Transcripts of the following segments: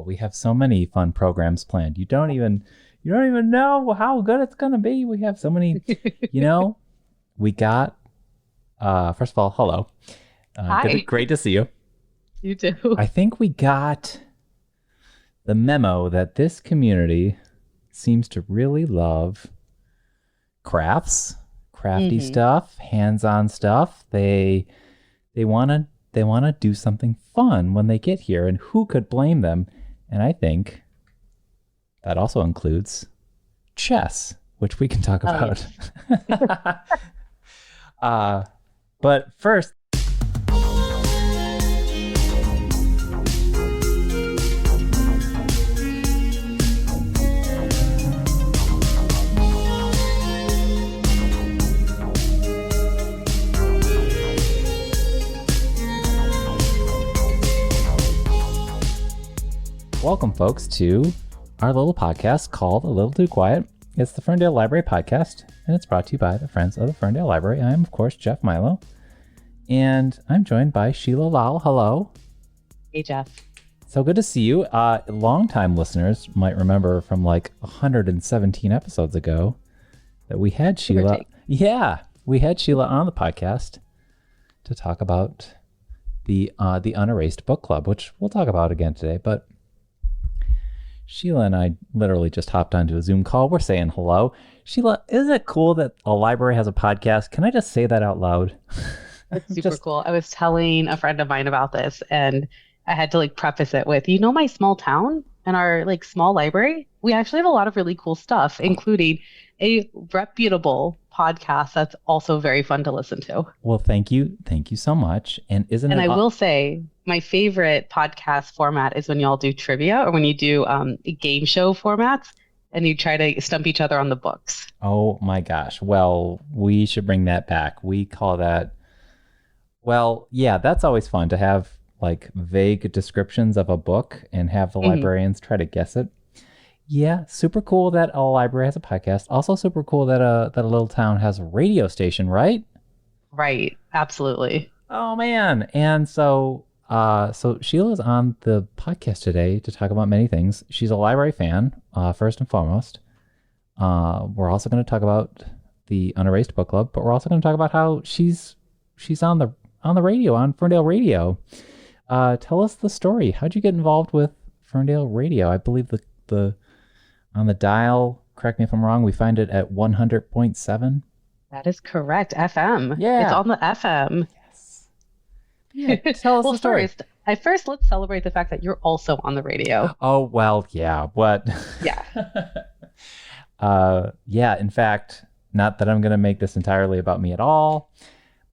Oh, we have so many fun programs planned. You don't even know how good it's gonna be. We have so many. We got. First of all, hello. Hi. Great to see you. You too. I think we got the memo that this community seems to really love crafty stuff, hands-on stuff. They want to do something fun when they get here, and who could blame them? And I think that also includes chess, which we can talk about. Yes. But first, welcome, folks, to our little podcast called A Little Too Quiet. It's the Ferndale Library Podcast, and it's brought to you by the Friends of the Ferndale Library. I am, of course, Jeff Milo, and I'm joined by Sheela Lal. Hello. Hey, Jeff. So good to see you. Longtime listeners might remember from like 117 episodes ago that we had Sheela. Yeah, we had Sheela on the podcast to talk about the Unerased Book Club, which we'll talk about again today, but Sheela and I literally just hopped onto a Zoom call. We're saying hello. Sheela, isn't it cool that a library has a podcast? Can I just say that out loud? It's super cool. I was telling a friend of mine about this, and I had to preface it with, my small town and our small library, we actually have a lot of really cool stuff, including a reputable podcast that's also very fun to listen to. Well, thank you. Thank you so much. And I will say my favorite podcast format is when y'all do trivia or when you do game show formats and you try to stump each other on the books. Oh my gosh. Well, we should bring that back. We call that, well, yeah, that's always fun to have vague descriptions of a book and have the librarians try to guess it. Yeah, super cool that a library has a podcast. Also super cool that a little town has a radio station, right? Right, absolutely. Oh man. And so Sheila's on the podcast today to talk about many things. She's a library fan, first and foremost. We're also going to talk about the Unerased Book Club, but we're also going to talk about how she's on the radio, on Ferndale Radio. Tell us the story. How'd you get involved with Ferndale Radio? I believe the on the dial, correct me if I'm wrong, we find it at 100.7. That is correct. FM. Yeah. It's on the FM. Yes. Yeah, tell us the story. First, let's celebrate the fact that you're also on the radio. Oh, well, yeah. What? Yeah. Yeah, in fact, not that I'm going to make this entirely about me at all,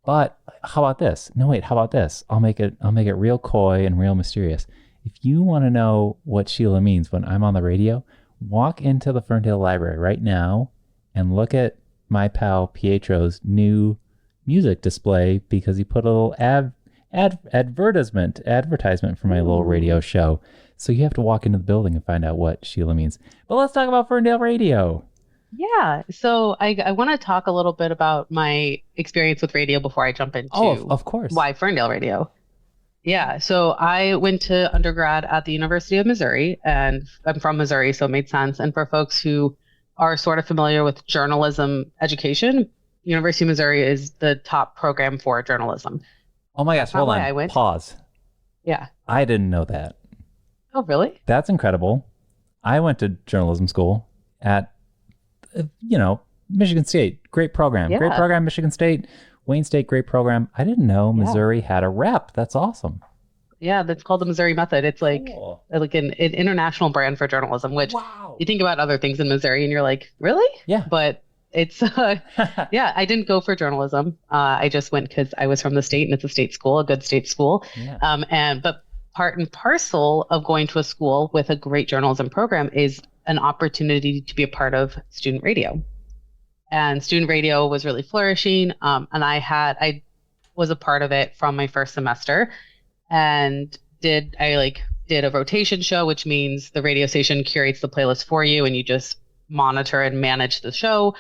but how about this? No, wait, how about this? I'll make it real coy and real mysterious. If you want to know what Sheela means when I'm on the radio, walk into the Ferndale Library right now and look at my pal Pietro's new music display, because he put a little advertisement for my little radio show. So you have to walk into the building and find out what Sheela means. But let's talk about Ferndale Radio. Yeah. So I want to talk a little bit about my experience with radio before I jump into of course. Why Ferndale Radio. Yeah. So I went to undergrad at the University of Missouri, and I'm from Missouri, so it made sense. And for folks who are sort of familiar with journalism education, University of Missouri is the top program for journalism. Oh my gosh. Hold on. Pause. Yeah. I didn't know that. Oh, really? That's incredible. I went to journalism school at, Michigan State. Great program. Yeah. Great program, Michigan State. Wayne State, great program. I didn't know Missouri had a rep. That's awesome. Yeah, that's called the Missouri Method. It's like an international brand for journalism, which you think about other things in Missouri and you're like, really? Yeah. But it's, yeah, I didn't go for journalism. I just went because I was from the state and it's a state school, a good state school. Yeah. But part and parcel of going to a school with a great journalism program is an opportunity to be a part of student radio. And student radio was really flourishing. And I was a part of it from my first semester, and did a rotation show, which means the radio station curates the playlist for you and you just monitor and manage the show.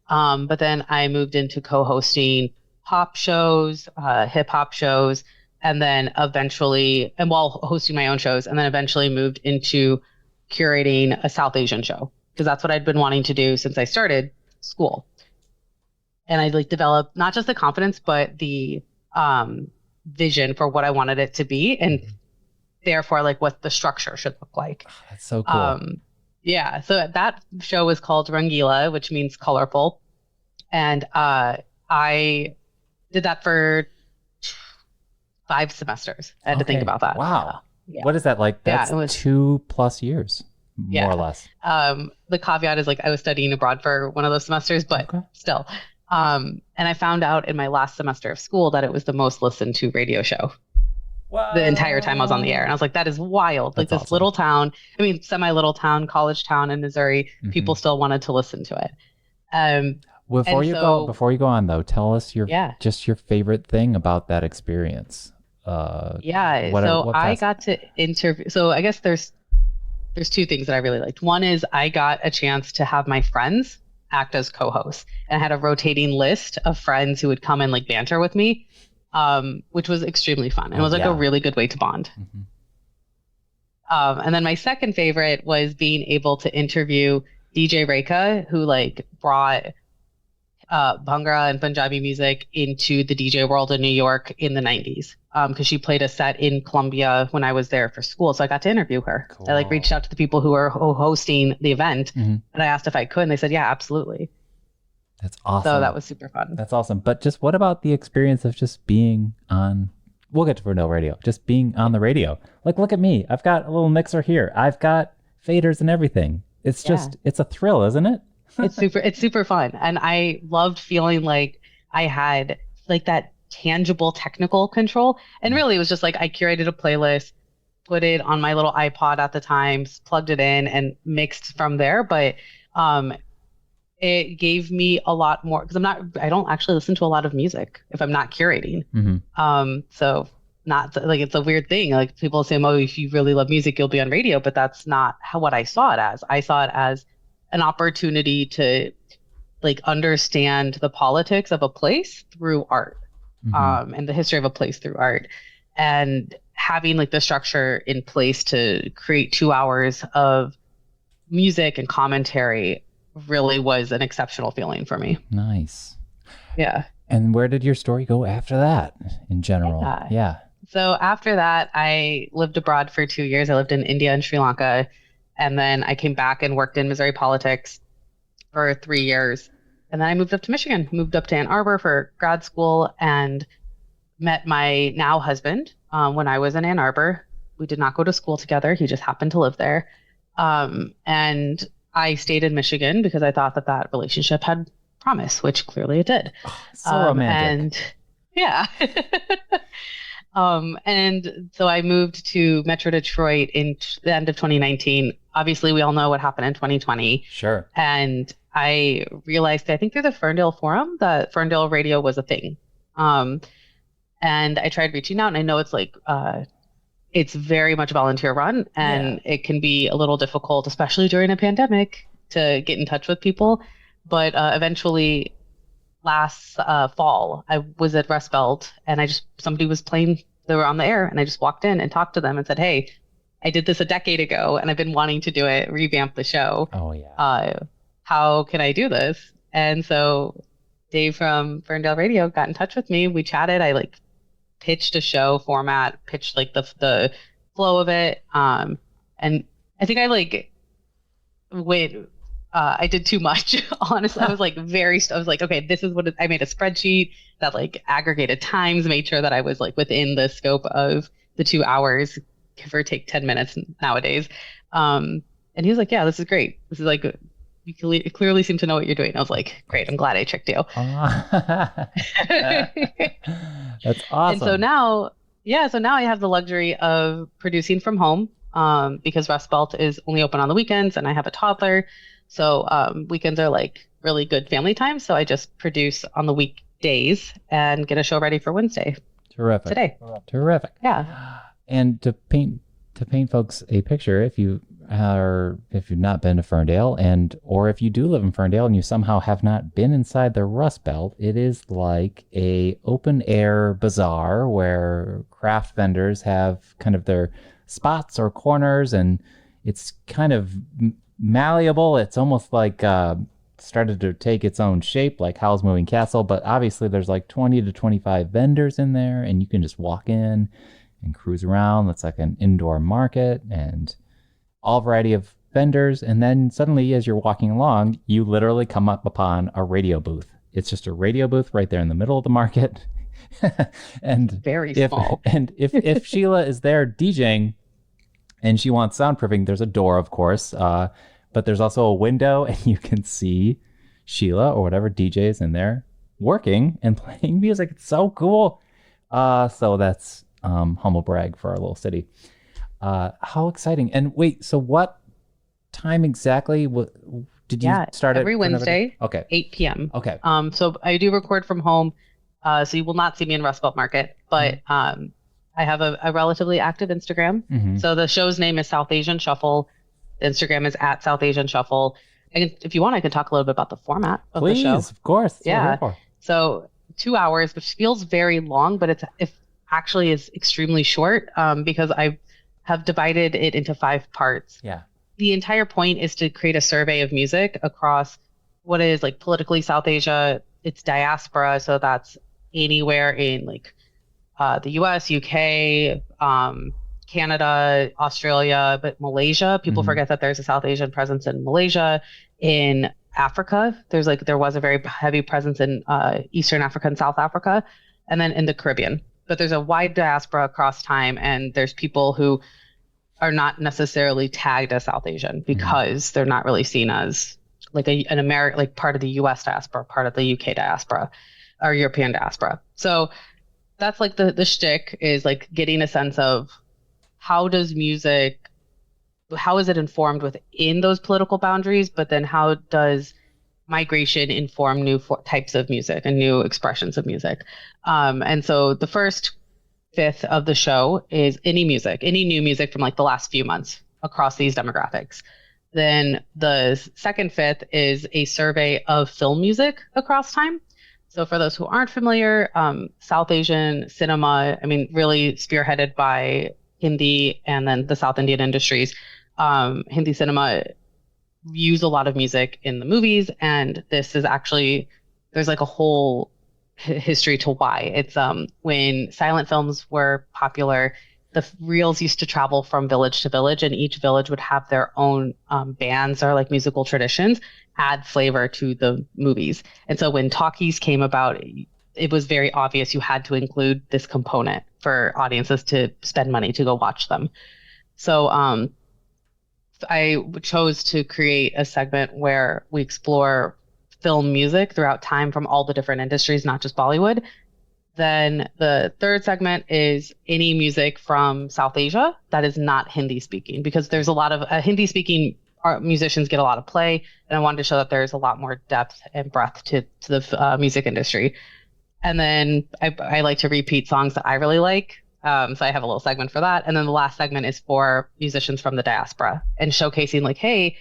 But then I moved into co-hosting pop shows, hip hop shows, and then eventually, and while hosting my own shows, and then eventually moved into curating a South Asian show, because that's what I'd been wanting to do since I started school. And I like developed not just the confidence, but the vision for what I wanted it to be, and therefore like what the structure should look like. That's so cool. Yeah. So that show was called Rangila, which means colorful. And I did that for 5 semesters. I had to think about that. Wow. Yeah. What is that like? That's it was 2+ years, more or less. The caveat is like I was studying abroad for one of those semesters, but still. And I found out in my last semester of school that it was the most listened to radio show. Wow. The entire time I was on the air. And I was like, that is wild. That's like this little town, I mean, semi-little town, college town in Missouri, people still wanted to listen to it. Before you go on though, tell us just your favorite thing about that experience. I got to interview. So I guess there's 2 things that I really liked. One is I got a chance to have my friends act as co-hosts, and I had a rotating list of friends who would come and like banter with me, which was extremely fun. And it was like a really good way to bond. And then my second favorite was being able to interview DJ Rekha, who like brought Bhangra and Punjabi music into the DJ world in New York in the 90s, because she played a set in Columbia when I was there for school. So I got to interview her. Cool. I like reached out to the people who were hosting the event, and I asked if I could, and they said, yeah, absolutely. That's awesome. So that was super fun. That's awesome. But just what about the experience of just being on, we'll get to Ferndale Radio, just being on the radio. Like, look at me. I've got a little mixer here. I've got faders and everything. It's just, it's a thrill, isn't it? It's super fun. And I loved feeling like I had like that tangible technical control. And really it was just like I curated a playlist, put it on my little iPod at the time, plugged it in and mixed from there. But it gave me a lot more, because I don't actually listen to a lot of music if I'm not curating. So not like, it's a weird thing. Like people say, oh, if you really love music, you'll be on radio, but that's not what I saw it as. I saw it as an opportunity to like understand the politics of a place through art, and the history of a place through art, and having like the structure in place to create 2 hours of music and commentary really was an exceptional feeling for me. Nice. Yeah. And where did your story go after that in general? Yeah. So after that, I lived abroad for 2 years. I lived in India and Sri Lanka. And then I came back and worked in Missouri politics for 3 years. And then I moved up to Michigan, moved up to Ann Arbor for grad school, and met my now husband when I was in Ann Arbor. We did not go to school together. He just happened to live there. And I stayed in Michigan because I thought that relationship had promise, which clearly it did. So romantic. And yeah. And so I moved to Metro Detroit in the end of 2019. Obviously, we all know what happened in 2020. Sure. And I realized, I think through the Ferndale Forum, that Ferndale Radio was a thing. And I tried reaching out, and I know it's like, it's very much volunteer run, and it can be a little difficult, especially during a pandemic, to get in touch with people. But eventually, last fall, I was at Rust Belt, and somebody was playing, they were on the air, and I just walked in and talked to them and said, hey, I did this a decade ago, and I've been wanting to do it, revamp the show. Oh, yeah. How can I do this? And so Dave from Ferndale Radio got in touch with me. We chatted. I like pitched a show format, pitched like the flow of it. And I think I like went, I did too much. Honestly, I was like I was like, okay, this is what I made a spreadsheet that like aggregated times, made sure that I was like within the scope of the 2 hours, give or take 10 minutes nowadays. And he was like, yeah, this is great. This is like, you clearly seem to know what you're doing. I was like, great. I'm glad I tricked you. That's awesome. And so now I have the luxury of producing from home, because Rust Belt is only open on the weekends, and I have a toddler. So weekends are like really good family time. So I just produce on the weekdays and get a show ready for Wednesday. Terrific. Today. Terrific. Yeah. And to paint folks a picture, if you or if you've not been to Ferndale, or if you do live in Ferndale and you somehow have not been inside the Rust Belt, it is like a open air bazaar where craft vendors have kind of their spots or corners, and it's kind of malleable. It's almost like started to take its own shape, like Howl's Moving Castle, but obviously there's like 20 to 25 vendors in there, and you can just walk in and cruise around. It's like an indoor market and all variety of vendors. And then suddenly, as you're walking along, you literally come up upon a radio booth. It's just a radio booth right there in the middle of the market. And very small. And if Sheela is there DJing and she wants soundproofing, there's a door, of course, but there's also a window, and you can see Sheela or whatever DJ is in there working and playing music. It's so cool. So that's humble brag for our little city. How exciting. And wait, so what time exactly did you start every Wednesday? Okay. 8 p.m. Okay. So I do record from home. So you will not see me in Rust Belt Market, but I have a relatively active Instagram. Mm-hmm. So the show's name is South Asian Shuffle. The Instagram is at South Asian Shuffle. If you want, I can talk a little bit about the format of the show. Please, of course. Yeah. So 2 hours, which feels very long, but it actually is extremely short because I have divided it into 5 parts. Yeah. The entire point is to create a survey of music across what is like politically South Asia. It's diaspora, so that's anywhere in like the US, UK, Canada, Australia, but Malaysia. People forget that there's a South Asian presence in Malaysia. In Africa, there was a very heavy presence in Eastern Africa and South Africa, and then in the Caribbean. But there's a wide diaspora across time, and there's people who are not necessarily tagged as South Asian because they're not really seen as like an American, like part of the US diaspora, part of the UK diaspora, or European diaspora. So that's like the shtick, is like getting a sense of how is it informed within those political boundaries, but then how does migration inform new types of music and new expressions of music. And so the first fifth of the show is any new music from like the last few months across these demographics. Then the second fifth is a survey of film music across time. So for those who aren't familiar, South Asian cinema, really spearheaded by Hindi and then the South Indian industries, Hindi cinema use a lot of music in the movies. And this is actually, there's like a whole history to why. It's when silent films were popular, the reels used to travel from village to village, and each village would have their own bands or like musical traditions, add flavor to the movies. And so when talkies came about, it was very obvious you had to include this component for audiences to spend money to go watch them. So I chose to create a segment where we explore film music throughout time from all the different industries, not just Bollywood. Then the third segment is any music from South Asia that is not Hindi speaking, because there's a lot of Hindi speaking musicians get a lot of play, and I wanted to show that there's a lot more depth and breadth to the music industry. And then I like to repeat songs that I really like. So I have a little segment for that. And then the last segment is for musicians from the diaspora and showcasing like, hey,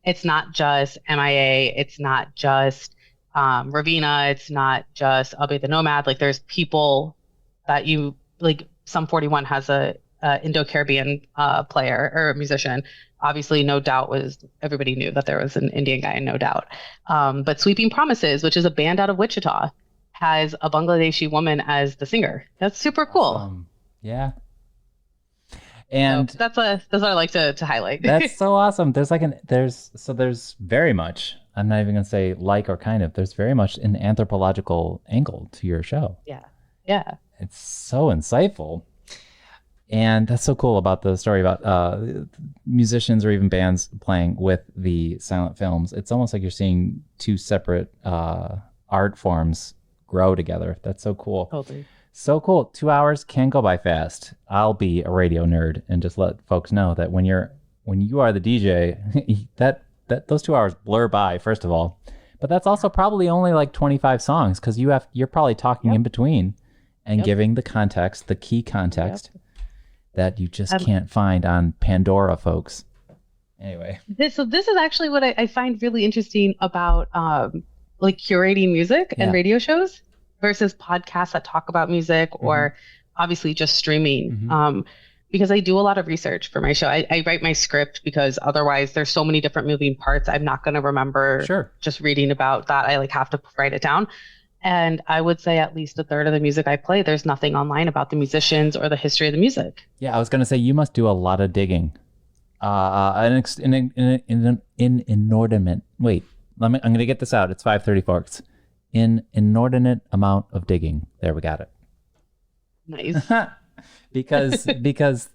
it's not just MIA, it's not just Ravina, it's not just I'll Be the Nomad. Like there's people that you like. Sum 41 has a Indo-Caribbean player or a musician. Obviously, No Doubt everybody knew that there was an Indian guy in No Doubt. But Sweeping Promises, which is a band out of Wichita, has a Bangladeshi woman as the singer. That's super cool. Yeah. And so that's what I like to highlight. That's so awesome. There's very much, I'm not even going to say like or kind of, there's very much an anthropological angle to your show. Yeah. Yeah. It's so insightful. And that's so cool about the story about musicians or even bands playing with the silent films. It's almost like you're seeing two separate art forms grow together. That's so cool. Totally. So cool. 2 hours can go by fast. I'll be a radio nerd and just let folks know that when you are the DJ, that those 2 hours blur by, first of all. But that's also probably only like 25 songs, because you're probably talking in between and giving the context, the key context that you just can't find on Pandora, folks. Anyway. So this is actually what I find really interesting about like curating music and radio shows versus podcasts that talk about music or obviously just streaming. Because I do a lot of research for my show. I write my script because otherwise there's so many different moving parts. I'm not going to remember just reading about that. I like have to write it down. And I would say at least a third of the music I play, there's nothing online about the musicians or the history of the music. Yeah, I was going to say you must do a lot of digging. I'm going to get this out. It's 5:30, folks. An inordinate amount of digging. There, we got it. Nice. because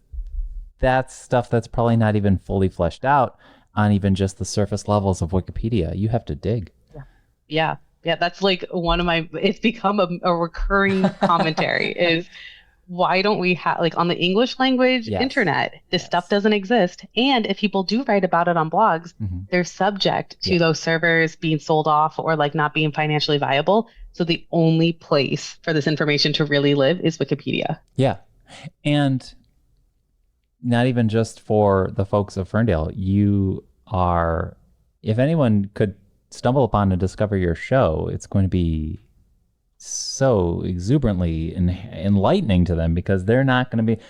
that's stuff that's probably not even fully fleshed out on even just the surface levels of Wikipedia. You have to dig. Yeah. That's like one of my, it's become a recurring commentary is why don't we have, like on the English language internet, this stuff doesn't exist. And if people do write about it on blogs, they're subject to those servers being sold off or like not being financially viable. So the only place for this information to really live is Wikipedia. Yeah. And not even just for the folks of Ferndale, you are, if anyone could stumble upon and discover your show, it's going to be so exuberantly enlightening to them because they're not going to be,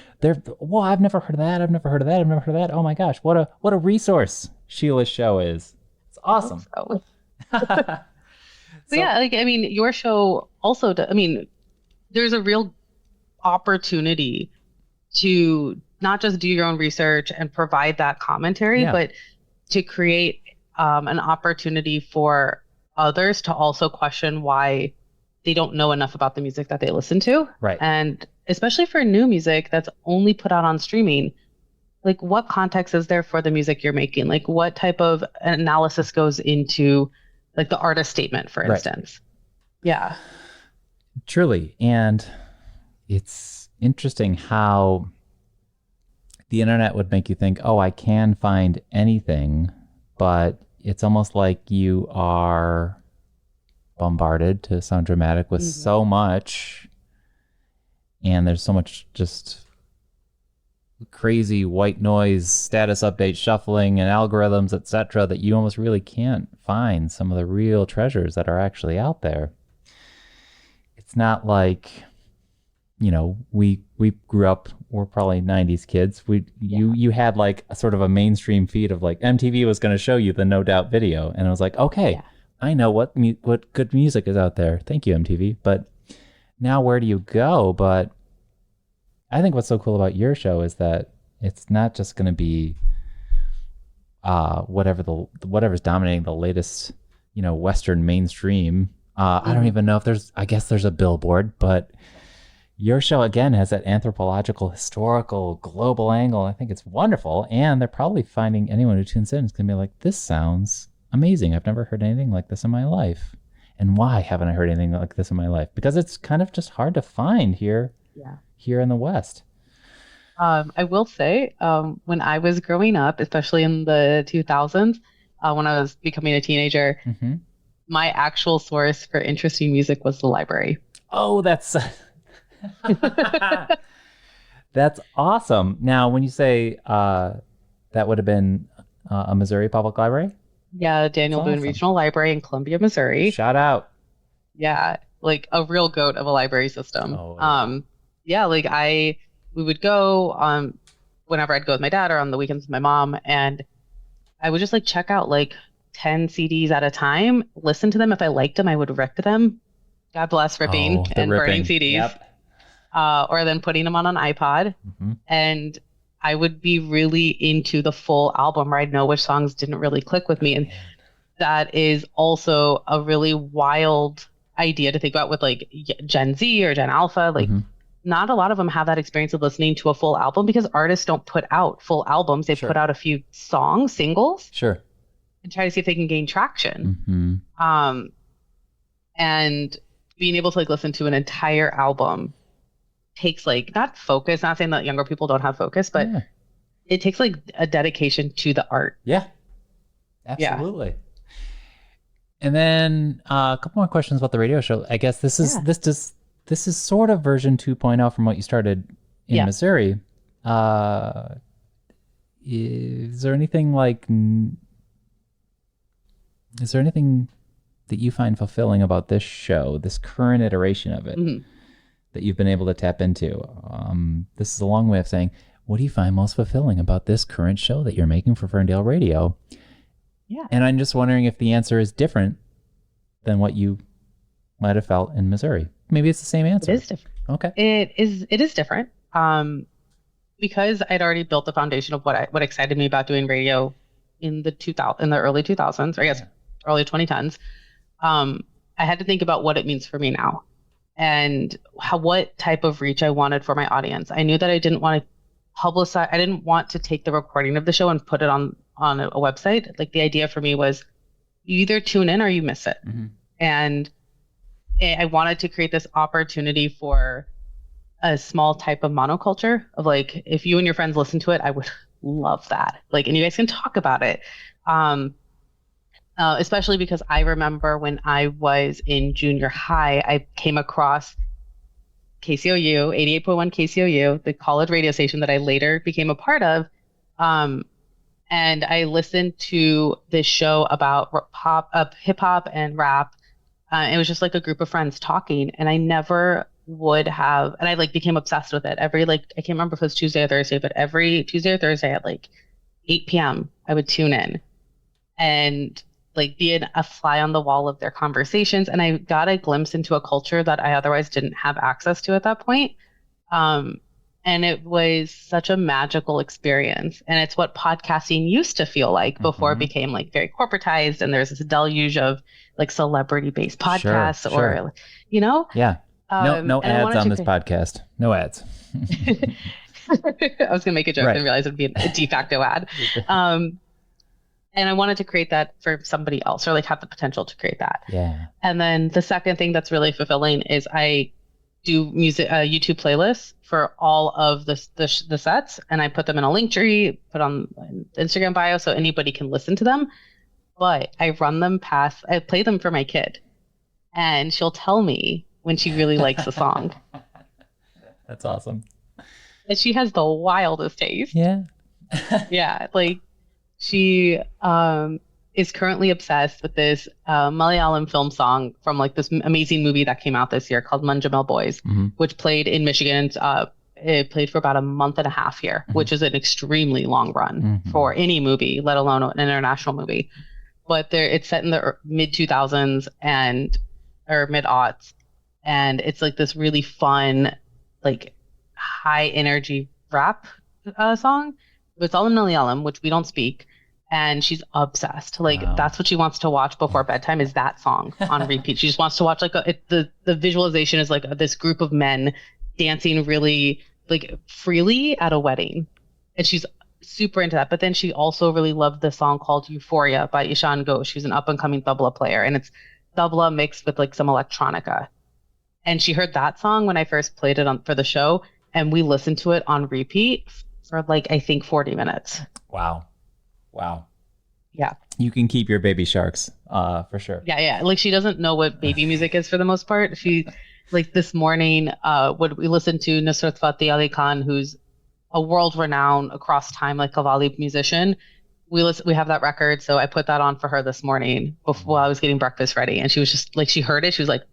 I've never heard of that. I've never heard of that. Oh my gosh, what a resource Sheela's show is. It's awesome. So yeah, like, I mean, your show also, there's a real opportunity to not just do your own research and provide that commentary, but to create an opportunity for others to also question why they don't know enough about the music that they listen to. Right. And especially for new music that's only put out on streaming, like what context is there for the music you're making? Like what type of analysis goes into like the artist statement, for instance? Yeah. Truly. And it's interesting how the internet would make you think, oh, I can find anything, but it's almost like you are bombarded, to sound dramatic, with so much, and there's so much just crazy white noise, status update shuffling and algorithms, etc., that you almost really can't find some of the real treasures that are actually out there. It's not like, we grew up, we're probably 90s kids. You had like a sort of a mainstream feed of like MTV was going to show you the No Doubt video. And I was like, okay, I know what good music is out there. Thank you, MTV. But now where do you go? But I think what's so cool about your show is that it's not just going to be whatever's dominating the latest, Western mainstream. I don't even know if I guess there's a billboard, but your show, again, has that anthropological, historical, global angle. I think it's wonderful. And they're probably finding anyone who tunes in is going to be like, this sounds amazing. I've never heard anything like this in my life. And why haven't I heard anything like this in my life? Because it's kind of just hard to find here in the West. I will say, when I was growing up, especially in the 2000s, when I was becoming a teenager, my actual source for interesting music was the library. Oh, that's... That's awesome. Now, when you say that would have been a Missouri Public Library? Yeah, Daniel Boone Regional Library in Columbia, Missouri. Shout out. Yeah, like a real goat of a library system. We would go whenever I'd go with my dad or on the weekends with my mom, and I would just like check out like 10 CDs at a time, listen to them. If I liked them, I would rip them. God bless ripping and burning CDs. Yep. Or then putting them on an iPod. And I would be really into the full album where I'd know which songs didn't really click with me. And that is also a really wild idea to think about with like Gen Z or Gen Alpha. Like not a lot of them have that experience of listening to a full album because artists don't put out full albums. They put out a few singles. Sure. And try to see if they can gain traction. And being able to like listen to an entire album takes like not saying that younger people don't have focus, but it takes like a dedication to the art. Yeah, absolutely. Yeah. And then a couple more questions about the radio show. I guess this is sort of version 2.0 from what you started in Missouri. is there anything that you find fulfilling about this show, this current iteration of it, that you've been able to tap into? This is a long way of saying, what do you find most fulfilling about this current show that you're making for Ferndale Radio? Yeah. And I'm just wondering if the answer is different than what you might have felt in Missouri. Maybe it's the same answer. It is different. Okay. It is different. Because I'd already built the foundation of what excited me about doing radio in the early 2000s, or I guess early 2010s. I had to think about what it means for me now, and what type of reach I wanted for my audience. I knew that I didn't want to publicize. I didn't want to take the recording of the show and put it on a website. Like, the idea for me was, you either tune in or you miss it. And I wanted to create this opportunity for a small type of monoculture of, like, if you and your friends listen to it, I would love that. Like, and you guys can talk about it. Especially because I remember when I was in junior high, I came across KCOU, 88.1 KCOU, the college radio station that I later became a part of. And I listened to this show about hip hop and rap. It was just like a group of friends talking, and I never would have, and I became obsessed with it. Every, I can't remember if it was Tuesday or Thursday, but every Tuesday or Thursday at 8 p.m. I would tune in and be a fly on the wall of their conversations. And I got a glimpse into a culture that I otherwise didn't have access to at that point. And it was such a magical experience. And it's what podcasting used to feel like before it became very corporatized. And there's this deluge of celebrity-based podcasts or. Yeah. No ads on this podcast. No ads. I was going to make a joke and realize it would be a de facto ad. And I wanted to create that for somebody else, or have the potential to create that. Yeah. And then the second thing that's really fulfilling is I do music YouTube playlists for all of the sets, and I put them in a link tree, put on Instagram bio so anybody can listen to them. But I play them for my kid, and she'll tell me when she really likes a song. That's awesome. And she has the wildest taste. Yeah. Yeah. She is currently obsessed with this Malayalam film song from this amazing movie that came out this year called Manjamal Boys, which played in Michigan. It played for about a month and a half here, which is an extremely long run for any movie, let alone an international movie. But it's set in the mid 2000s or mid aughts. And it's this really fun, high energy rap song. But it's all in Malayalam, which we don't speak. And she's obsessed. Wow. That's what she wants to watch before bedtime, is that song on repeat. She just wants to watch the visualization is this group of men dancing really freely at a wedding. And she's super into that. But then she also really loved the song called Euphoria by Ishan Ghosh, who's an up and coming tabla player. And it's tabla mixed with some electronica. And she heard that song when I first played it for the show. And we listened to it on repeat for I think 40 minutes. Wow. Yeah. You can keep your baby sharks, for sure. Yeah. She doesn't know what baby music is for the most part. She, this morning, we listened to Nusrat Fateh Ali Khan, who's a world renowned across time, Qawwali musician. We have that record. So I put that on for her this morning while I was getting breakfast ready. And she was just she heard it. She was like,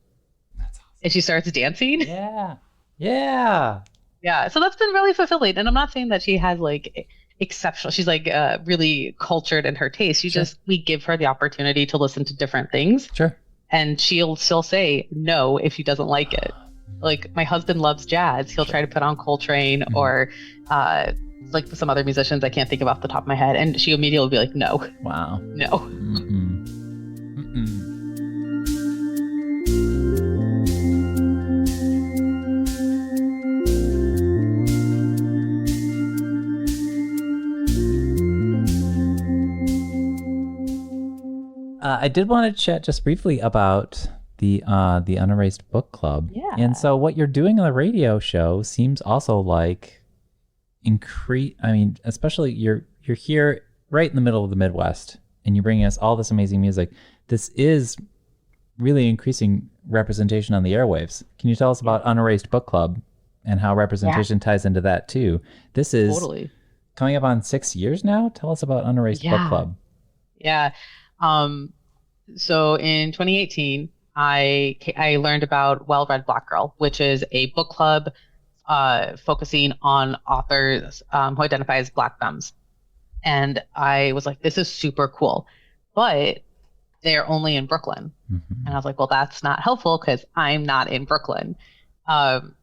that's awesome. And she starts dancing. Yeah. Yeah. Yeah. So that's been really fulfilling. And I'm not saying that she has exceptional. She's really cultured in her taste. We give her the opportunity to listen to different things. Sure. And she'll say no if she doesn't like it. My husband loves jazz. He'll try to put on Coltrane or some other musicians I can't think of off the top of my head. And she immediately will be like, no. Wow. No. Mm-mm. Mm-mm. I did want to chat just briefly about the Unerased Book Club. Yeah. And so what you're doing on the radio show seems also especially you're here right in the middle of the Midwest, and you're bringing us all this amazing music. This is really increasing representation on the airwaves. Can you tell us about Unerased Book Club and how representation ties into that too? This is totally. coming up on 6 years now. Tell us about Unerased Book Yeah. Club. Yeah. So in 2018, I learned about Well Read Black Girl, which is a book club focusing on authors who identify as Black femmes. And I was like, this is super cool, but they're only in Brooklyn. Mm-hmm. And I was like, well, that's not helpful because I'm not in Brooklyn. And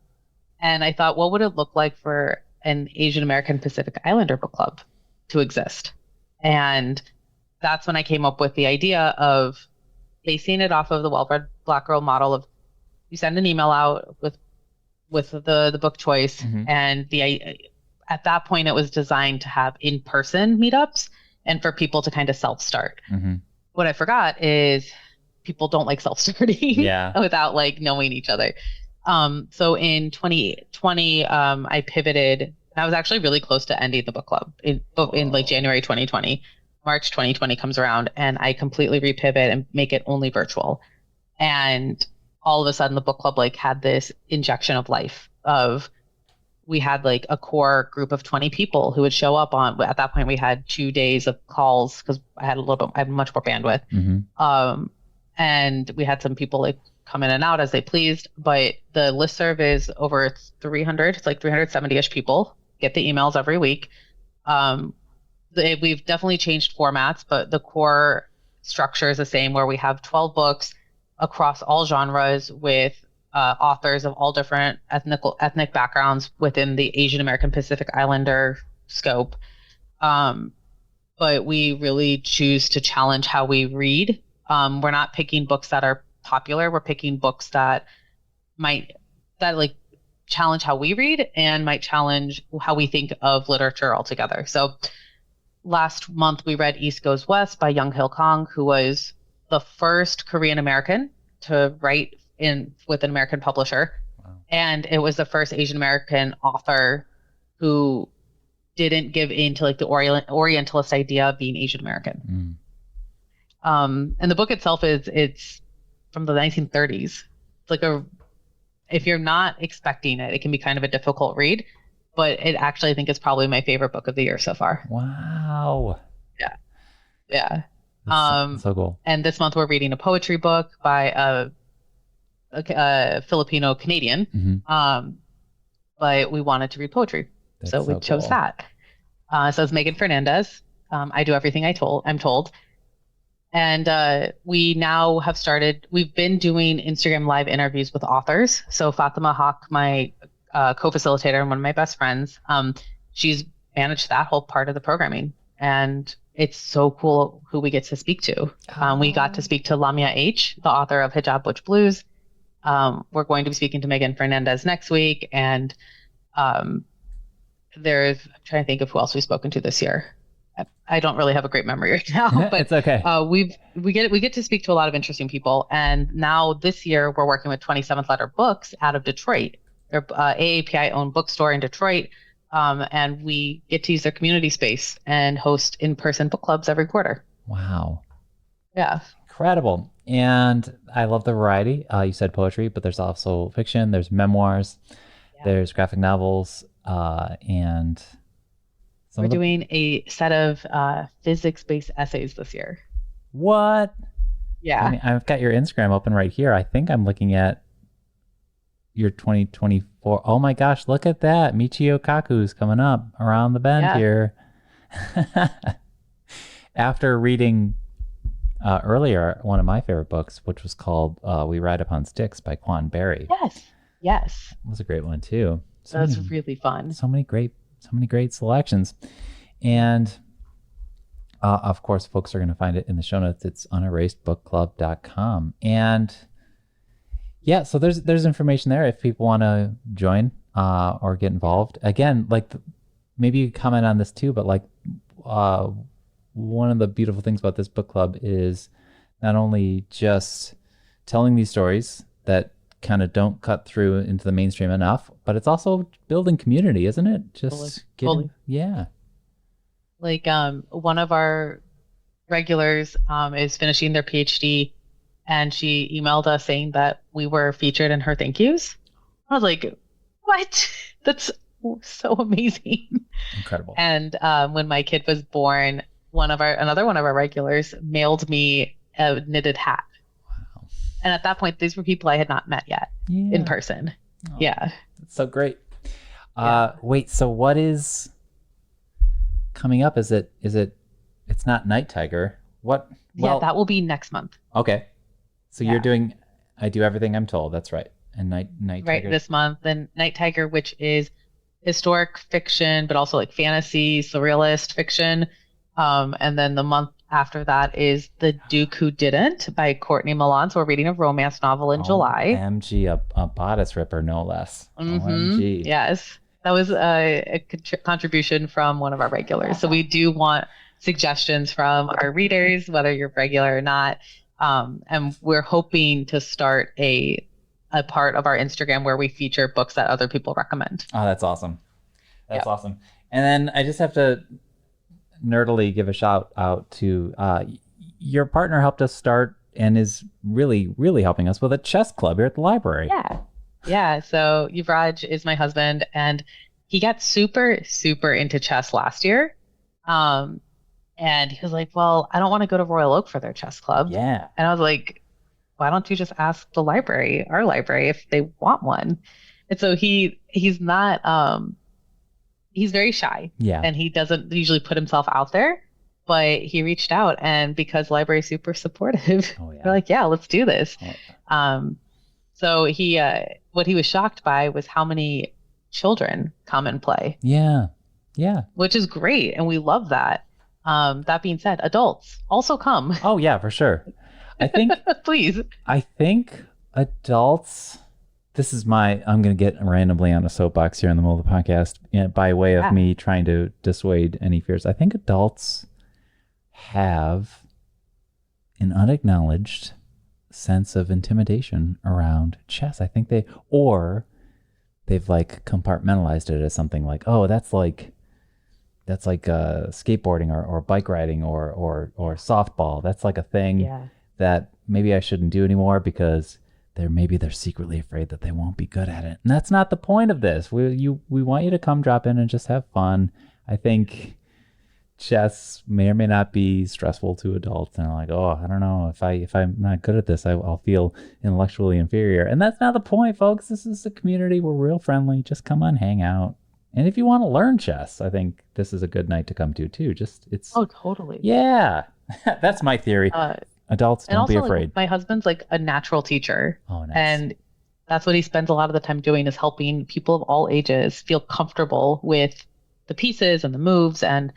I thought, what would it look like for an Asian American Pacific Islander book club to exist? And that's when I came up with the idea of basing it off of the Well-Read Black Girl model of you send an email out with the book choice, Mm-hmm. and at that point it was designed to have in-person meetups and for people to kind of self-start. Mm-hmm. What I forgot is people don't like self-starting without like knowing each other. So in 2020, I pivoted. And I was actually really close to ending the book club in like January 2020. March 2020 comes around and I completely repivot and make it only virtual. And all of a sudden the book club like had this injection of life of we had like a core group of 20 people who would show up on, at that point we had 2 days of calls because I had much more bandwidth. Mm-hmm. And we had some people like come in and out as they pleased, but the listserv is over 300. It's like 370-ish people get the emails every week. We've definitely changed formats, but the core structure is the same where we have 12 books across all genres with authors of all different ethnic backgrounds within the Asian American Pacific Islander scope. But we really choose to challenge how we read. We're not picking books that are popular. We're picking books that challenge how we read and might challenge how we think of literature altogether. So last month we read East Goes West by Young Hil Kong, who was the first Korean American to write with an American publisher. Wow. And it was the first Asian American author who didn't give in to like the Orientalist idea of being Asian American. And the book itself it's from the 1930s. It's like if you're not expecting it, it can be kind of a difficult read, but it actually I think is probably my favorite book of the year so far. Wow. Yeah. That's so cool. And this month we're reading a poetry book by a Filipino Canadian. Mm-hmm. But we wanted to read poetry. So we chose cool. that. So it's Megan Fernandez. I do everything I'm told. And we now have we've been doing Instagram live interviews with authors. So Fatima Haq, my co-facilitator and one of my best friends, she's managed that whole part of the programming. And it's so cool who we get to speak to. We got to speak to Lamia H., the author of Hijab Butch Blues. We're going to be speaking to Megan Fernandez next week. And I'm trying to think of who else we've spoken to this year. I don't really have a great memory right now, but it's okay. We get to speak to a lot of interesting people. And now this year we're working with 27th Letter Books out of Detroit. They're AAPI owned bookstore in Detroit. And we get to use their community space and host in-person book clubs every quarter. Wow. Yeah. Incredible. And I love the variety. You said poetry, but there's also fiction, there's memoirs, there's graphic novels, and we're doing a set of physics-based essays this year. What? Yeah. I mean, I've got your Instagram open right here. I think I'm looking at your 2024. Oh my gosh, look at that. Michio Kaku's coming up around the bend here. After reading earlier one of my favorite books, which was called We Ride Upon Sticks by Quan Barry. Yes. It was a great one too. That was really fun. So many great selections. And of course, folks are going to find it in the show notes. It's unerasedbookclub.com. And yeah, so there's information there if people want to join or get involved. Again, like maybe you comment on this too, but like one of the beautiful things about this book club is not only just telling these stories that kind of don't cut through into the mainstream enough, but it's also building community, isn't it? Just totally. Yeah. Like one of our regulars is finishing their PhD, and she emailed us saying that we were featured in her thank yous. I was like, what? That's so amazing. Incredible. And when my kid was born, another one of our regulars mailed me a knitted hat. Wow. And at that point, these were people I had not met yet in person. Oh, yeah. That's so great. Wait, so what is coming up? It's not Night Tiger. What? Well, that will be next month. Okay. So you're doing I Do Everything I'm Told. That's right. And Night Tiger. Right, this month. And Night Tiger, which is historic fiction, but also like fantasy, surrealist fiction. And then the month after that is The Duke Who Didn't by Courtney Milan. So we're reading a romance novel in July. OMG, a bodice ripper, no less. OMG. Yes. That was a contribution from one of our regulars. So we do want suggestions from our readers, whether you're regular or not. And we're hoping to start a part of our Instagram where we feature books that other people recommend. Oh, that's awesome. That's awesome. And then I just have to nerdily give a shout out to your partner helped us start and is really, really helping us with a chess club here at the library. Yeah. So Yuvraj is my husband, and he got super, super into chess last year. And he was like, well, I don't want to go to Royal Oak for their chess club. Yeah. And I was like, why don't you just ask the library, our library, if they want one? And so he's not, he's very shy. Yeah. And he doesn't usually put himself out there, but he reached out, and because library is super supportive, they're like, yeah, let's do this. So what he was shocked by was how many children come and play. Yeah. Which is great. And we love that. That being said, adults also come. Oh yeah, for sure. I think, please. I think adults, I'm going to get randomly on a soapbox here in the middle of the podcast by way of me trying to dissuade any fears. I think adults have an unacknowledged sense of intimidation around chess. I think they've like compartmentalized it as something like, oh, that's like skateboarding or bike riding or softball. That's like a thing that maybe I shouldn't do anymore because they're secretly afraid that they won't be good at it. And that's not the point of this. We want you to come drop in and just have fun. I think chess may or may not be stressful to adults, and I'm like, oh, I don't know, if I'm not good at this, I'll feel intellectually inferior. And that's not the point, folks. This is a community. We're real friendly. Just come on, hang out. And if you want to learn chess, I think this is a good night to come to too. Oh, totally. Yeah. That's my theory. Adults, don't be afraid. Like, my husband's like a natural teacher. Oh, nice. And that's what he spends a lot of the time doing, is helping people of all ages feel comfortable with the pieces and the moves. And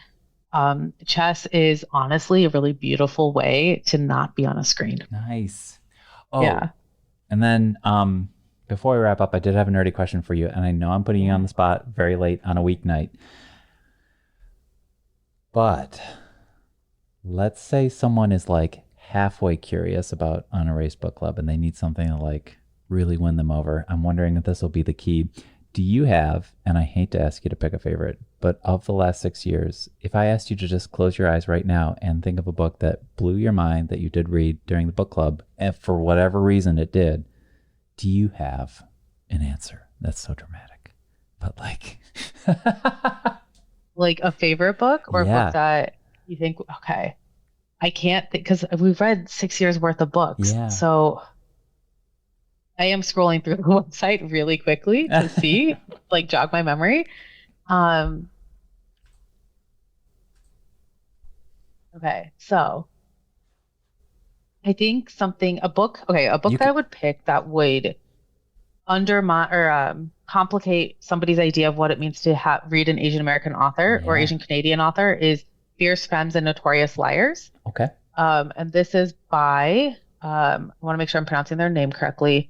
chess is honestly a really beautiful way to not be on a screen. Nice. Oh, yeah. And then before we wrap up, I did have a nerdy question for you. And I know I'm putting you on the spot very late on a weeknight. But let's say someone is like halfway curious about Unerased Book Club and they need something to like really win them over. I'm wondering if this will be the key. Do you have, and I hate to ask you to pick a favorite, but of the last 6 years, if I asked you to just close your eyes right now and think of a book that blew your mind that you did read during the book club, and for whatever reason it did, do you have an answer? That's so dramatic. But like... like a favorite book or a book that you think, okay, I can't think, because we've read 6 years worth of books. Yeah. So I am scrolling through the website really quickly to see, like, jog my memory. Okay, so I think a book that I would pick that would undermine or complicate somebody's idea of what it means to read an Asian American author or Asian Canadian author is Fierce Femmes and Notorious Liars. Okay. And this is by, I want to make sure I'm pronouncing their name correctly,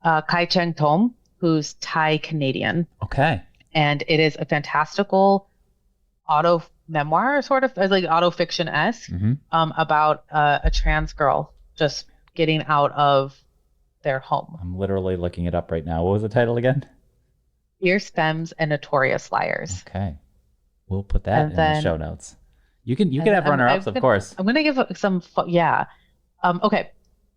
Kai Cheng Tom, who's Thai Canadian. Okay. And it is a fantastical auto memoir, sort of like auto fiction-esque, about a trans girl just getting out of their home. I'm literally looking it up right now. What was the title again? Fierce Femmes and Notorious Liars. Okay. We'll put that in the show notes. You can have runner-ups, of course. I'm going to give some, okay.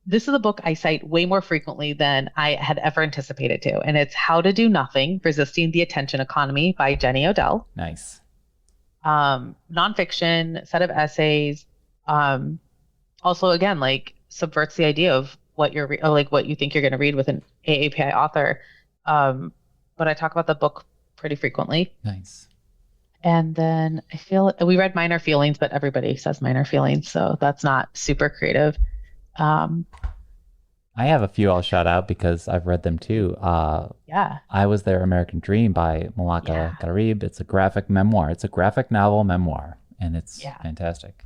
this is a book I cite way more frequently than I had ever anticipated to. And it's How to Do Nothing, Resisting the Attention Economy by Jenny Odell. Nice. Nonfiction, set of essays. Also, again, like subverts the idea of what you're like what you think you're going to read with an AAPI author. But I talk about the book pretty frequently. Nice. And then I feel we read Minor Feelings, but everybody says Minor Feelings, so that's not super creative. I have a few I'll shout out because I've read them too. Yeah. I Was Their American Dream by Malaka Gharib. It's a graphic memoir. It's a graphic novel memoir, and it's fantastic.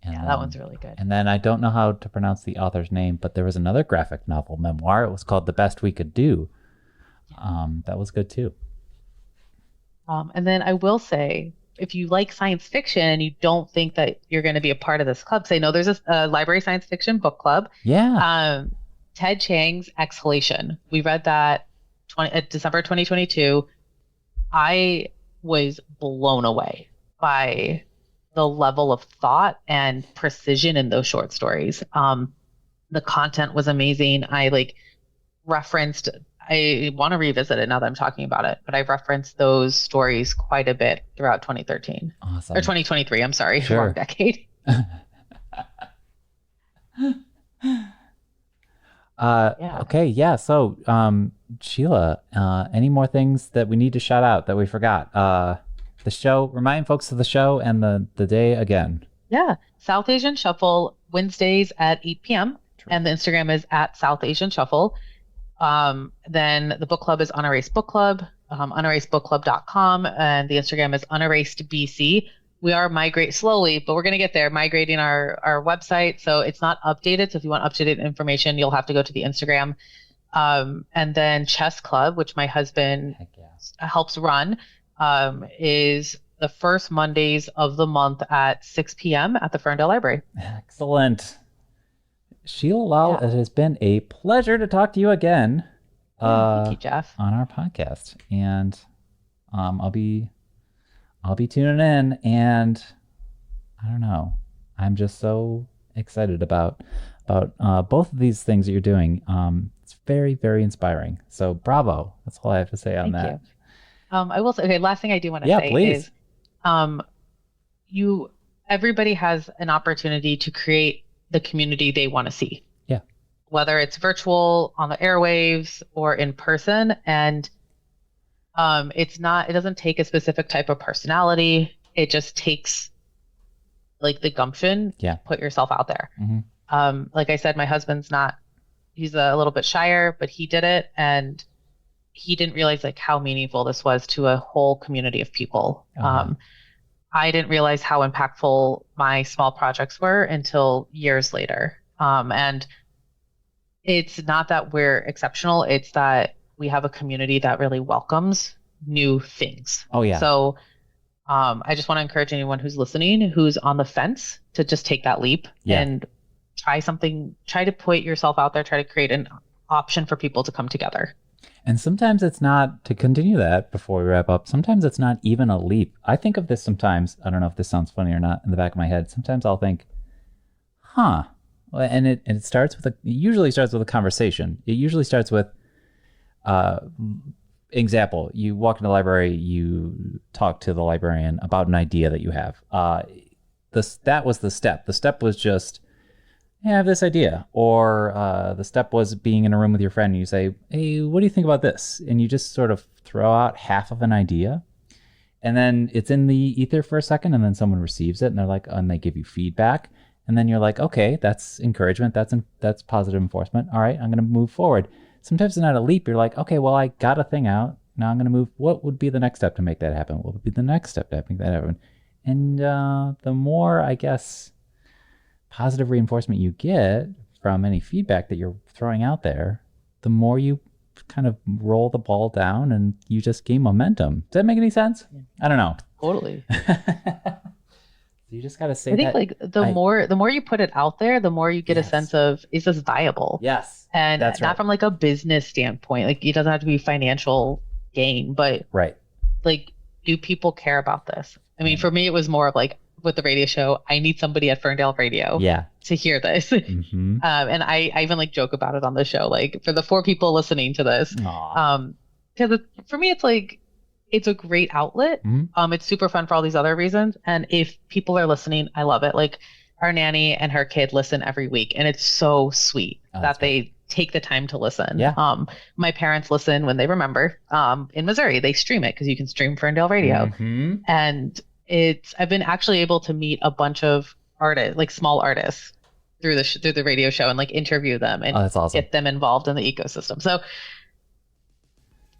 And that one's really good. And then I don't know how to pronounce the author's name, but there was another graphic novel memoir. It was called The Best We Could Do. That was good too. And then I will say, if you like science fiction and you don't think that you're going to be a part of this club, say no, there's a library science fiction book club. Yeah. Ted Chiang's Exhalation. We read that December 2022. I was blown away by the level of thought and precision in those short stories. The content was amazing. I want to revisit it now that I'm talking about it, but I referenced those stories quite a bit throughout 2013. Awesome. Or 2023, I'm sorry, Sure. wrong decade. Okay, yeah. So, Sheela, any more things that we need to shout out that we forgot? The show, remind folks of the show and the day again. Yeah. South Asian Shuffle, Wednesdays at 8 p.m. True. And the Instagram is at South Asian Shuffle. Then the book club is Unerased Book Club, unerasedbookclub.com, and the Instagram is UnerasedBC. We are slowly, but we're going to get there, migrating our website. So it's not updated. So if you want up-to-date information, you'll have to go to the Instagram. And then Chess Club, which my husband helps run, is the first Mondays of the month at 6 p.m. at the Ferndale Library. Excellent. Sheela Lal, it has been a pleasure to talk to you again. Thank you, Jeff. On our podcast. And I'll be tuning in, and I don't know. I'm just so excited about both of these things that you're doing. It's very, very inspiring. So bravo. That's all I have to say on that. I will say, okay, last thing I do want to say please. is everybody has an opportunity to create the community they want to see. Yeah. Whether it's virtual, on the airwaves, or in person. And it doesn't take a specific type of personality. It just takes like the gumption. Yeah. Put yourself out there. Mm-hmm. Like I said, my husband's he's a little bit shyer, but he did it, and he didn't realize like how meaningful this was to a whole community of people. Uh-huh. I didn't realize how impactful my small projects were until years later. And it's not that we're exceptional. It's that we have a community that really welcomes new things. Oh, yeah. So I just want to encourage anyone who's listening, who's on the fence, to just take that leap and try something, try to put yourself out there, try to create an option for people to come together. And sometimes it's not, to continue that before we wrap up, sometimes it's not even a leap. I think of this sometimes, I don't know if this sounds funny or not, in the back of my head. Sometimes I'll think, and it usually starts with a conversation. It usually starts with, example, you walk into the library, you talk to the librarian about an idea that you have. That was the step. The step was just, I have this idea. Or the step was being in a room with your friend and you say, hey, what do you think about this? And you just sort of throw out half of an idea. And then it's in the ether for a second, and then someone receives it and they're like, and they give you feedback. And then you're like, okay, that's encouragement. That's positive enforcement. All right, I'm going to move forward. Sometimes it's not a leap. You're like, okay, well, I got a thing out. Now I'm going to move. What would be the next step to make that happen? What would be the next step to make that happen? And the more, I guess, positive reinforcement you get from any feedback that you're throwing out there, the more you kind of roll the ball down and you just gain momentum. Does that make any sense? Yeah. I don't know. Totally. You just got to say I think like the more you put it out there, the more you get a sense of, is this viable? Yes. And that's not from like a business standpoint. Like it doesn't have to be financial gain, but like, do people care about this? I mean, for me, it was more of like, with the radio show, I need somebody at Ferndale Radio to hear this. Mm-hmm. And I even like joke about it on the show, like for the 4 people listening to this. Because for me, it's like, it's a great outlet. Mm-hmm. It's super fun for all these other reasons. And if people are listening, I love it. Like our nanny and her kid listen every week, and it's so sweet that they take the time to listen. Yeah. My parents listen when they remember. In Missouri, they stream it because you can stream Ferndale Radio. Mm-hmm. And I've been actually able to meet a bunch of artists, like small artists, through the radio show and like interview them and that's awesome. Get them involved in the ecosystem. So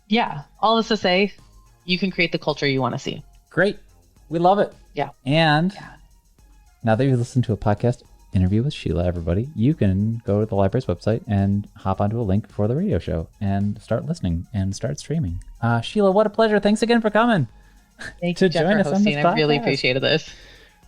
yeah, all this to say, you can create the culture you want to see. Great. We love it. Yeah. And now that you've listened to a podcast interview with Sheela, everybody, you can go to the library's website and hop onto a link for the radio show and start listening and start streaming. Sheela, what a pleasure. Thanks again for coming. Thank you, Jeff, join for us on this hosting. I really podcast. appreciated this.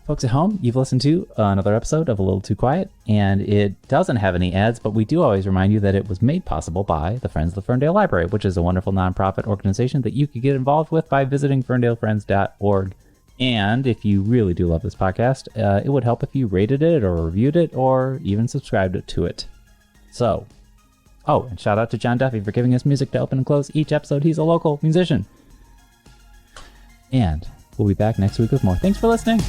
Folks at home, you've listened to another episode of A Little Too Quiet, and it doesn't have any ads, but we do always remind you that it was made possible by the Friends of the Ferndale Library, which is a wonderful nonprofit organization that you could get involved with by visiting ferndalefriends.org. And if you really do love this podcast, it would help if you rated it or reviewed it or even subscribed to it. So, and shout out to John Duffy for giving us music to open and close each episode. He's a local musician. And we'll be back next week with more. Thanks for listening.